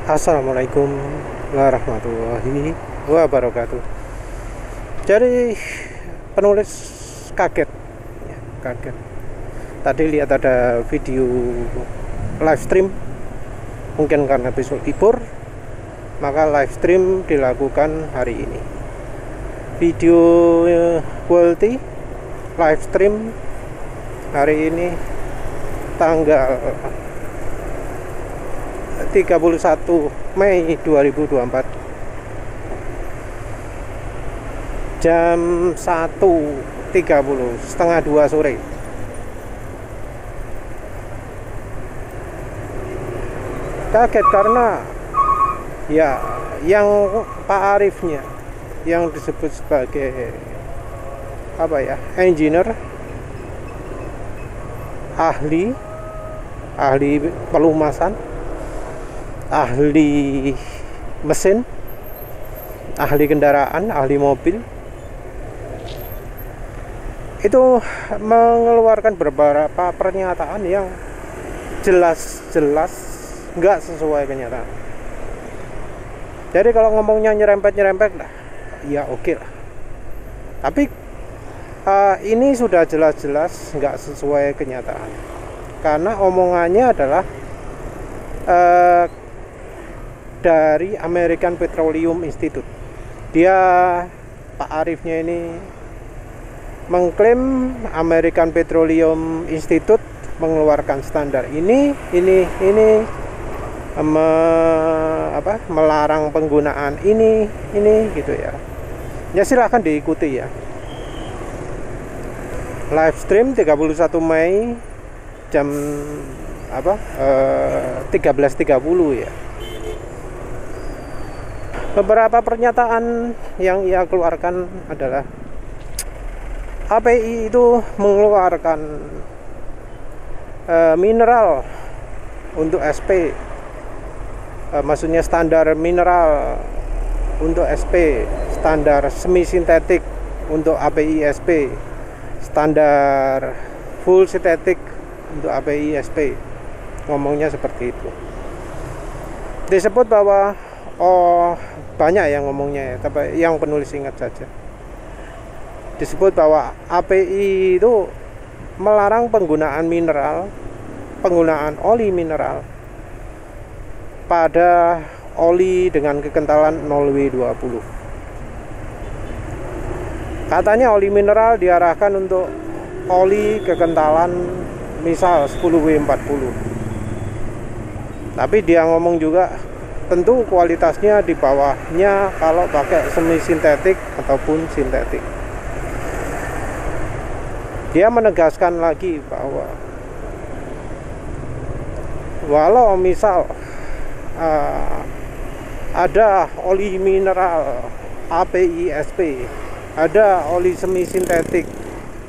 Assalamualaikum warahmatullahi wabarakatuh. Jadi penulis kaget, ya, kaget. Tadi lihat ada video live stream, mungkin karena besok libur, maka live stream dilakukan hari ini. Video quality live stream hari ini tanggal 31 Mei 2024 jam 1.30 setengah 2 sore. Kaget karena ya yang Pak Arifnya yang disebut sebagai engineer, ahli pelumasan, ahli mesin, ahli kendaraan, ahli mobil, itu mengeluarkan beberapa pernyataan yang jelas-jelas nggak sesuai kenyataan. Jadi kalau ngomongnya nyerempet lah, ya oke lah. Tapi ini sudah jelas-jelas nggak sesuai kenyataan, karena omongannya adalah dari American Petroleum Institute. Dia, Pak Arifnya ini mengklaim American Petroleum Institute mengeluarkan standar ini melarang penggunaan ini gitu ya. Ya silahkan diikuti ya. Live stream 31 Mei jam 13.30 ya. Beberapa pernyataan yang ia keluarkan adalah API itu mengeluarkan mineral untuk SP, maksudnya standar mineral untuk SP, standar semi sintetik untuk API SP, standar full sintetik untuk API SP. Ngomongnya seperti itu. Disebut bahwa banyak yang ngomongnya ya, tapi yang penulis ingat saja. Disebut bahwa API itu melarang penggunaan oli mineral pada oli dengan kekentalan 0W20. Katanya oli mineral diarahkan untuk oli kekentalan misal 10W40. Tapi dia ngomong juga tentu kualitasnya di bawahnya kalau pakai semi sintetik ataupun sintetik. Dia menegaskan lagi bahwa walau misal ada oli mineral API SP, ada oli semi sintetik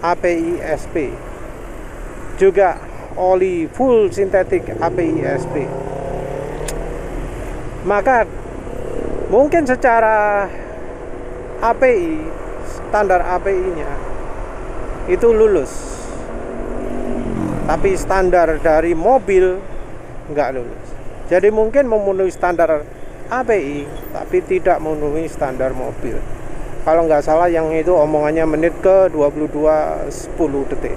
API SP, juga oli full sintetik API SP, maka mungkin secara API, standar API-nya itu lulus, tapi standar dari mobil nggak lulus. Jadi mungkin memenuhi standar API tapi tidak memenuhi standar mobil. Kalau nggak salah yang itu omongannya menit ke 22:10 detik.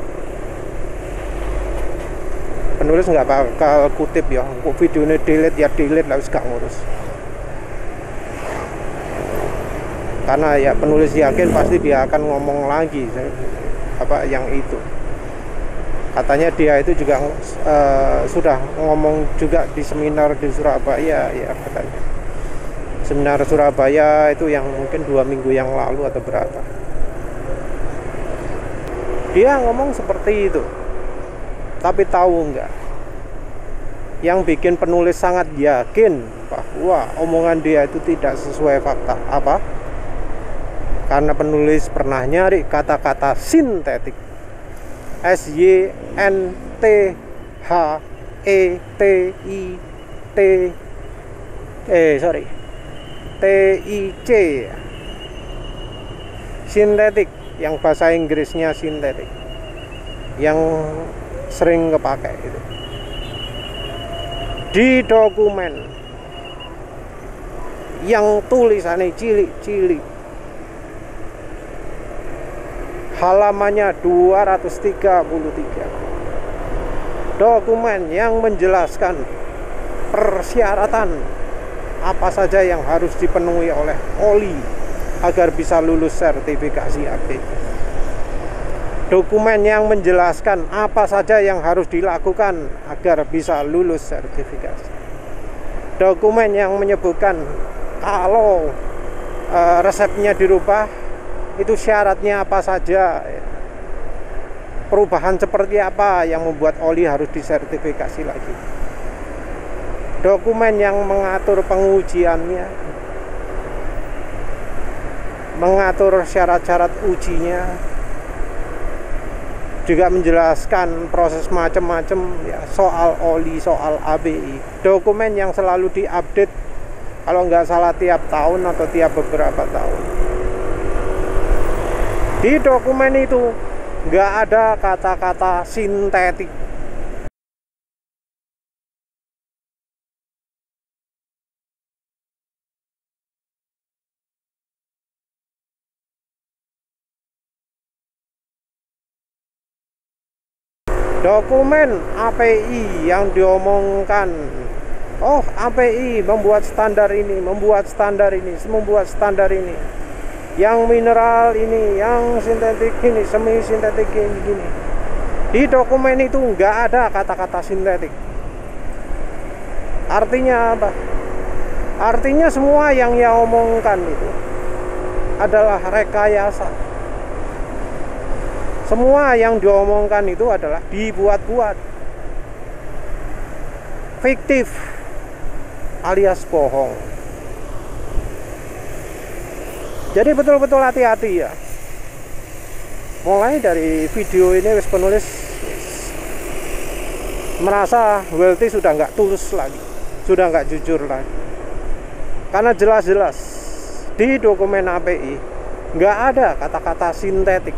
Penulis nggak bakal kutip ya, videonya delete ya delete lah, gak ngurus. Karena ya penulis yakin pasti dia akan ngomong lagi yang itu. Katanya dia itu juga sudah ngomong juga di seminar di Surabaya ya, katanya. Seminar Surabaya itu yang mungkin 2 minggu yang lalu atau berapa. Dia ngomong seperti itu. Tapi tahu enggak, yang bikin penulis sangat yakin bahwa omongan dia itu tidak sesuai fakta apa? Karena penulis pernah nyari kata-kata sintetik, SYNTHETIC, sintetik, yang bahasa Inggrisnya sintetik, yang sering kepake itu di dokumen yang tulisannya cilik-cilik, halamannya 233, dokumen yang menjelaskan persyaratan apa saja yang harus dipenuhi oleh oli agar bisa lulus sertifikasi API. Dokumen yang menjelaskan apa saja yang harus dilakukan agar bisa lulus sertifikasi. Dokumen yang menyebutkan kalau resepnya dirubah itu syaratnya apa saja, perubahan seperti apa yang membuat oli harus disertifikasi lagi. Dokumen yang mengatur pengujiannya, mengatur syarat-syarat ujinya, juga menjelaskan proses macam-macam ya, soal oli, soal API. Dokumen yang selalu diupdate, kalau nggak salah tiap tahun atau tiap beberapa tahun. Di dokumen itu nggak ada kata-kata sintetik. Dokumen API yang diomongkan, oh API membuat standar ini, membuat standar ini, membuat standar ini, yang mineral ini, yang sintetik ini, semi sintetik ini. Di dokumen itu nggak ada kata-kata sintetik. Artinya apa? Artinya semua yang ia omongkan itu adalah rekayasa. Semua yang diomongkan itu adalah dibuat-buat, fiktif alias bohong. Jadi betul-betul hati-hati ya. Mulai dari video ini penulis merasa Welty sudah nggak tulus lagi, sudah nggak jujur lagi, karena jelas-jelas di dokumen API nggak ada kata-kata sintetik.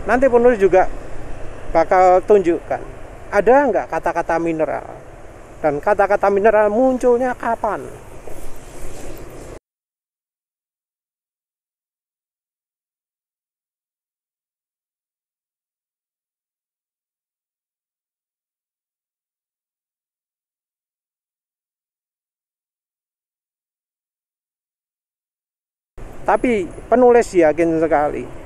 Nanti penulis juga bakal tunjukkan ada nggak kata-kata mineral, dan kata-kata mineral munculnya kapan. Tapi penulis yakin sekali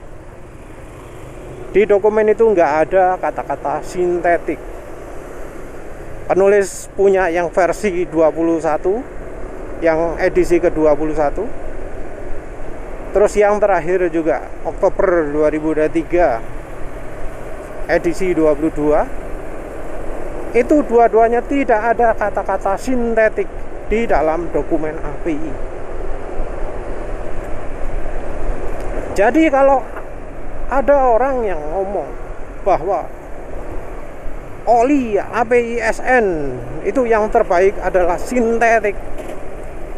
di dokumen itu nggak ada kata-kata sintetik. Penulis punya yang versi 21, yang edisi ke-21. Terus yang terakhir juga Oktober 2023 edisi 22. Itu dua-duanya tidak ada kata-kata sintetik di dalam dokumen API. Jadi kalau ada orang yang ngomong bahwa oli API SN itu yang terbaik adalah sintetik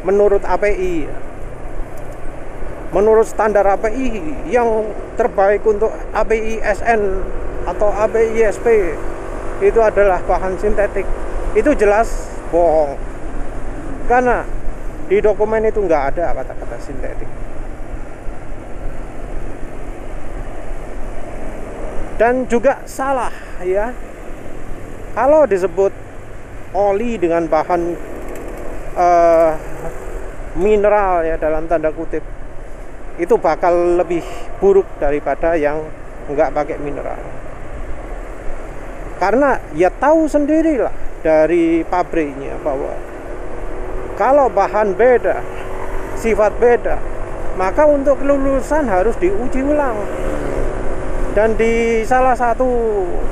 menurut API, menurut standar API yang terbaik untuk API SN atau API ISP itu adalah bahan sintetik, itu jelas bohong, karena di dokumen itu nggak ada kata-kata sintetik. Dan juga salah ya, kalau disebut oli dengan bahan mineral ya dalam tanda kutip, itu bakal lebih buruk daripada yang nggak pakai mineral. Karena ya tahu sendirilah dari pabriknya bahwa kalau bahan beda, sifat beda, maka untuk kelulusan harus diuji ulang. Dan di salah satu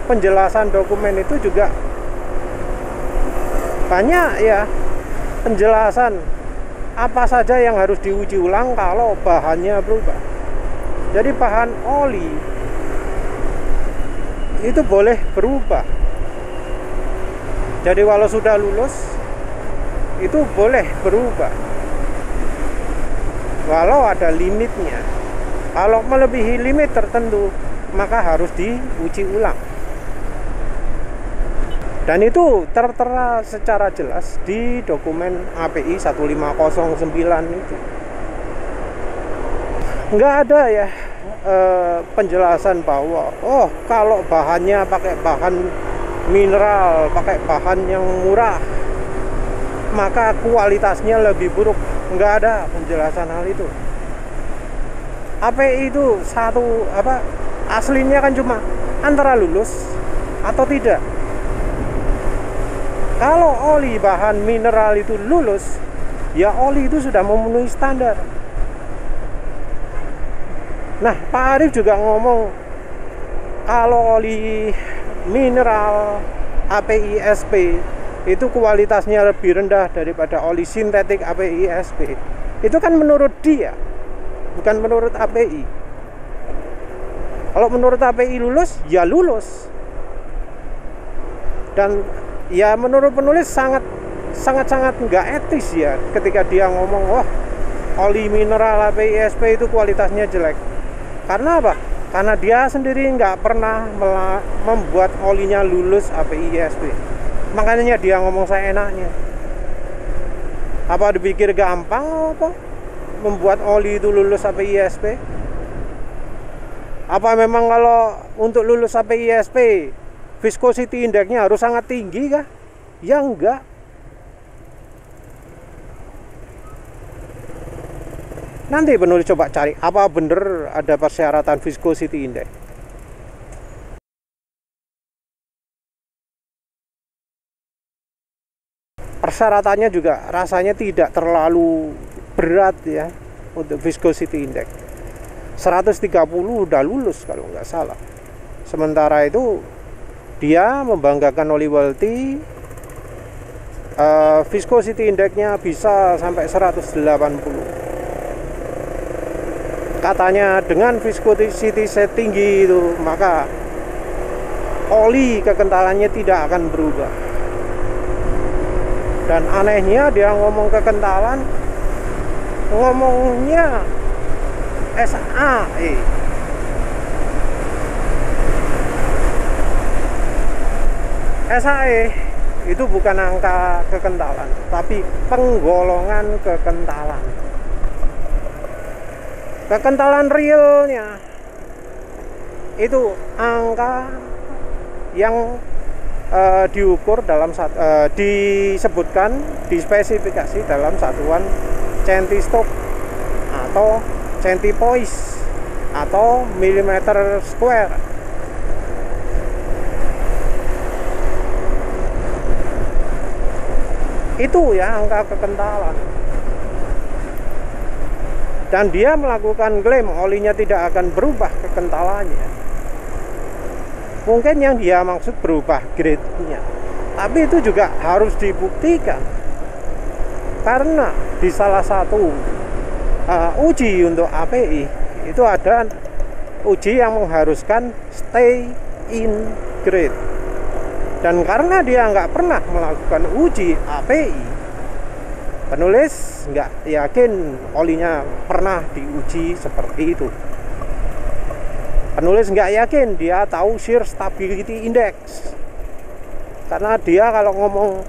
penjelasan dokumen itu juga banyak ya penjelasan apa saja yang harus diuji ulang kalau bahannya berubah. Jadi bahan oli itu boleh berubah. Jadi walau sudah lulus itu boleh berubah, walau ada limitnya. Kalau melebihi limit tertentu maka harus diuji ulang. Dan itu tertera secara jelas di dokumen API 1509 itu. Nggak ada ya penjelasan bahwa oh kalau bahannya pakai bahan mineral, pakai bahan yang murah, maka kualitasnya lebih buruk. Nggak ada penjelasan hal itu. API itu satu aslinya kan cuma antara lulus atau tidak. Kalau oli bahan mineral itu lulus, ya oli itu sudah memenuhi standar. Nah, Pak Arief juga ngomong kalau oli mineral API SP itu kualitasnya lebih rendah daripada oli sintetik API SP. Itu kan menurut dia, bukan menurut API. Kalau menurut API lulus, ya lulus. Dan ya menurut penulis sangat nggak etis ya ketika dia ngomong wah oli mineral API SP itu kualitasnya jelek. Karena apa? Karena dia sendiri nggak pernah membuat olinya lulus API SP. Makanya dia ngomong saya enaknya. Apa dipikir gampang apa membuat oli itu lulus API SP? Apa memang kalau untuk lulus API SP viscosity indexnya harus sangat tinggi kah? Ya enggak. Nanti penulis coba cari apa bener ada persyaratan viscosity index. Persyaratannya juga rasanya tidak terlalu berat ya untuk viscosity index. 130 udah lulus kalau nggak salah. Sementara itu dia membanggakan oli Welty, viscosity indexnya bisa sampai 180. Katanya dengan viscosity setinggi itu maka oli kekentalannya tidak akan berubah. Dan anehnya dia ngomong kekentalan, ngomongnya SAE. SAE itu bukan angka kekentalan, tapi penggolongan kekentalan. Kekentalan realnya itu angka yang diukur dalam disebutkan dispesifikasi dalam satuan centistok atau centipoise atau milimeter square. Itu ya angka kekentalan. Dan dia melakukan klaim olinya tidak akan berubah kekentalannya. Mungkin yang dia maksud berubah grade-nya. Tapi itu juga harus dibuktikan. Karena di salah satu uji untuk API itu ada uji yang mengharuskan stay in grade. Dan karena dia nggak pernah melakukan uji API, penulis nggak yakin olinya pernah diuji seperti itu. Penulis nggak yakin dia tahu shear stability index, karena dia kalau ngomong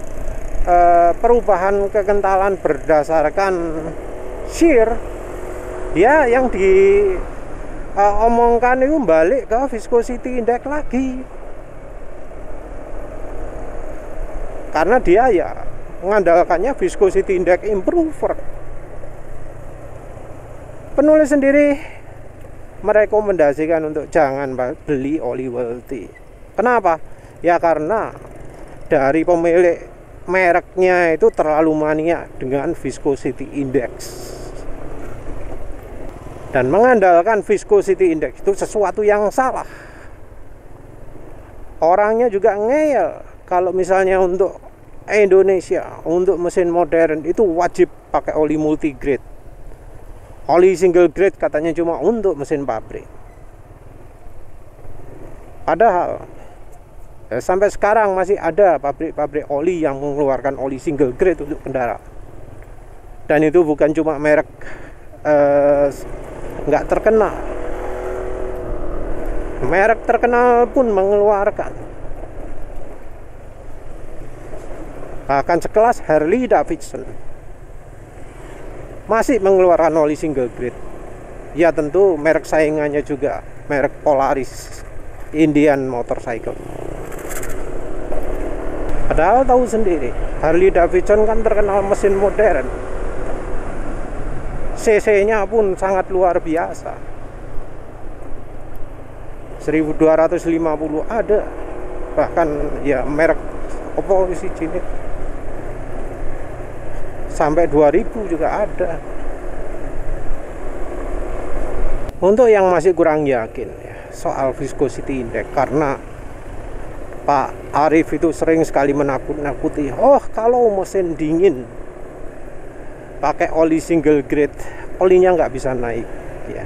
perubahan kekentalan berdasarkan shear, dia yang diomongkan itu balik ke viscosity index lagi. Karena dia ya mengandalkannya viscosity index improver. Penulis sendiri merekomendasikan untuk jangan beli oli Welty. Kenapa? Ya karena dari pemilik mereknya itu terlalu mania dengan viscosity index. Dan mengandalkan viscosity index itu sesuatu yang salah. Orangnya juga ngeyel. Kalau misalnya untuk Indonesia, untuk mesin modern itu wajib pakai oli multigrade. Oli single grade katanya cuma untuk mesin pabrik. Padahal sampai sekarang masih ada pabrik-pabrik oli yang mengeluarkan oli single grade untuk kendaraan. Dan itu bukan cuma merek nggak terkenal. Merek terkenal pun mengeluarkan. bahkan sekelas Harley Davidson masih mengeluarkan oli single grade. Ya tentu merek saingannya juga merek Polaris, Indian Motorcycle. Padahal tahu sendiri, Harley Davidson kan terkenal mesin modern, cc-nya pun sangat luar biasa, 1250 ada, bahkan ya merek Oppo isi sini sampai 2000 juga ada. Untuk yang masih kurang yakin ya, soal viscosity index, karena Pak Arif itu sering sekali menakut-nakuti, oh kalau mesin dingin pakai oli single grade, olinya nggak bisa naik ya.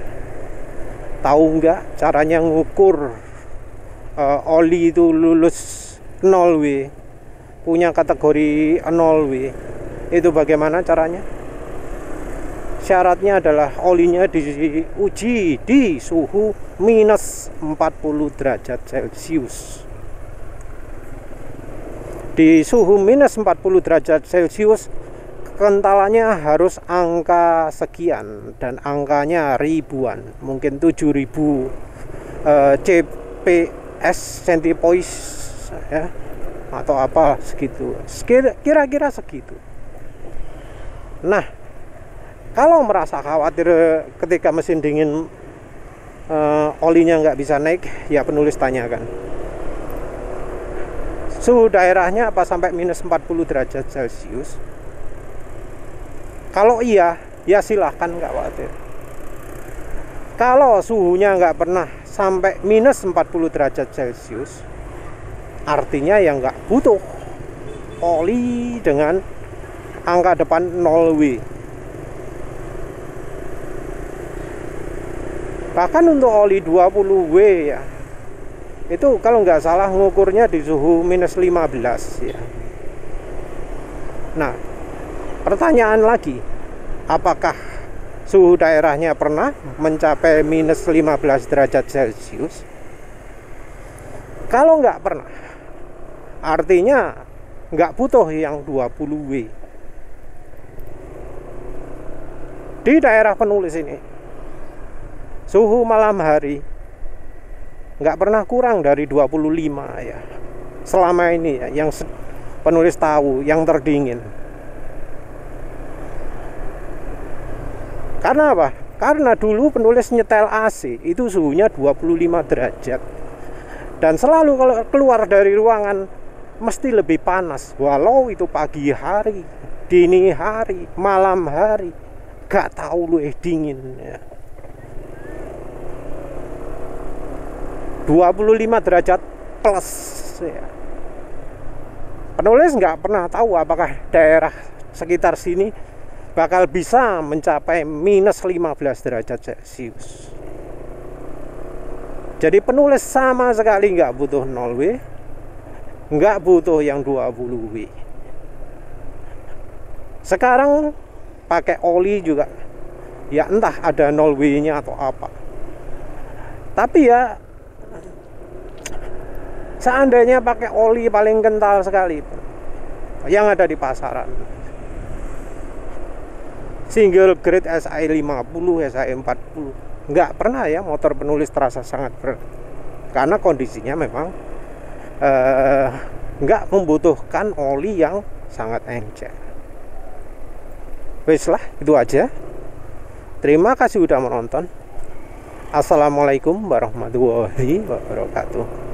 Tahu nggak caranya ngukur oli itu lulus 0W, punya kategori 0W, itu bagaimana caranya? Syaratnya adalah olinya diuji di suhu minus 40 derajat Celcius. Di suhu minus 40 derajat Celcius, kentalannya harus angka sekian, dan angkanya ribuan, mungkin 7000 CPS centipoise ya, atau apa segitu, kira-kira segitu. Nah, kalau merasa khawatir ketika mesin dingin olinya nggak bisa naik, ya penulis tanyakan, suhu daerahnya apa sampai minus 40 derajat Celcius? Kalau iya, ya silahkan, nggak khawatir. Kalau suhunya nggak pernah sampai minus 40 derajat Celcius, artinya ya nggak butuh oli dengan angka depan 0W. Bahkan untuk oli 20W ya, itu kalau nggak salah ngukurnya di suhu minus 15 ya. Nah, pertanyaan lagi, apakah suhu daerahnya pernah mencapai minus 15 derajat Celcius? Kalau nggak pernah, artinya nggak butuh yang 20W. Di daerah penulis ini, suhu malam hari nggak pernah kurang dari 25 ya. Selama ini ya, yang penulis tahu, yang terdingin. Karena apa? Karena dulu penulis nyetel AC itu suhunya 25 derajat. Dan selalu kalau keluar dari ruangan mesti lebih panas, walau itu pagi hari, dini hari, malam hari, gak tahu lu dingin ya. 25 derajat plus ya. Penulis nggak pernah tahu apakah daerah sekitar sini bakal bisa mencapai minus 15 derajat Celcius. Jadi penulis sama sekali nggak butuh 0W, nggak butuh yang 20W. Sekarang pakai oli juga ya, entah ada 0W-nya atau apa. Tapi ya, seandainya pakai oli paling kental sekali yang ada di pasaran, single grade SI 50, SI 40, nggak pernah ya motor penulis terasa sangat berat, karena kondisinya memang nggak membutuhkan oli yang sangat encer. Wes lah, itu aja. Terima kasih udah menonton. Assalamualaikum warahmatullahi wabarakatuh.